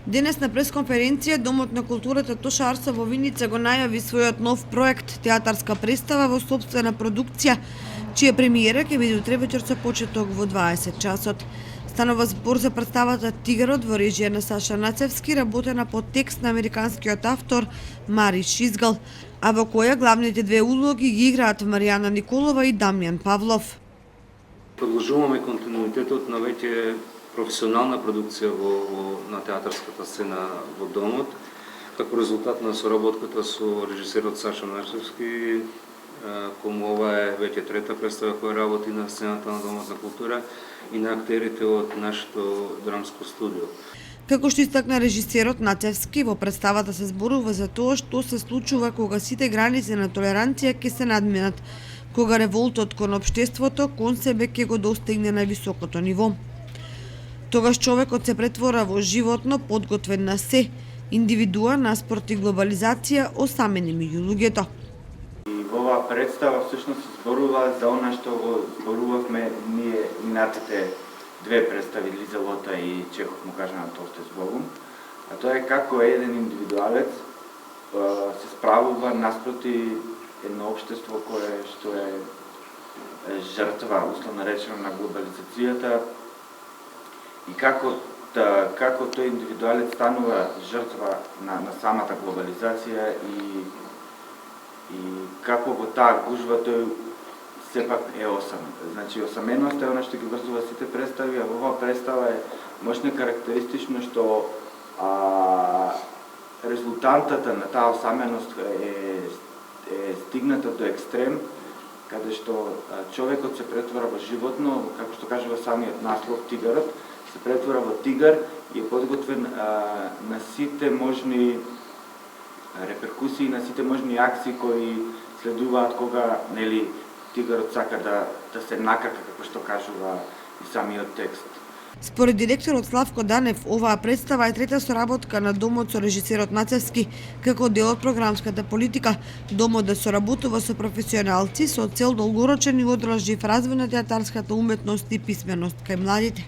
Денес на пресконференција Домот на културата Тоша Арса во Виница го најави својот нов проект, театарска представа во сопствена продукција, чија премиера ќе биде утре вечер со почеток во 20 часот. Станува збор за представата Тигарот во режија на Саша Нацевски, работена по текст на американскиот автор Мари Шизгал, а во која главните две улоги ги играат Маријана Николова и Дамјан Павлов. Продолжуваме континуитетот на веќе професионална продукција на театарската сцена во Домот, како резултат на соработката со режисерот Саша Нацевски, кому ова е веќе трета представа која работи на сцената на Домот на култура и на актерите од нашето драмско студио. Како што истакна режисерот Нацевски, во представата се зборува за тоа што се случува кога сите граници на толеранција ќе се надминат, кога револтот кон општеството, кон себе ќе го достигне највисокото ниво. Тогаш човекот се претвора во животно подготвен на се, индивидуа наспроти глобализација, осамени меѓу луѓето. И во оваа представа всушност се зборува за она што го зборувавме ние минатите две представи, Лизелота и Чехов му кажа на Толстој збогум, а тоа е како еден индивидуалец се справува наспроти едно општество кое што е жртва, условно речено, на глобализацијата, и како тој индивидуалец станува жртва на самата глобализација и како во таа гужва тој сепак е осамен. Значи, осаменоста е она што ги врзува сите представи, а во оваа представа е мощно карактеристично што резултантата на таа осаменост е стигната до екстрем, каде што човекот се претвора во животно, како што кажува самиот наслов Тигарот, се претвора во тигар и е подготвен на сите можни реперкусии, на сите можни акции кои следуваат кога тигарот сака да се накака, како што кажува и самиот текст. Според директорот Славко Данев, оваа представа е трета соработка на Домот со режисерот Нацевски, како дел од програмската политика Домот да соработува со професионалци со цел долгорочен и одржлив развој на театарската уметност и писменост кај младите.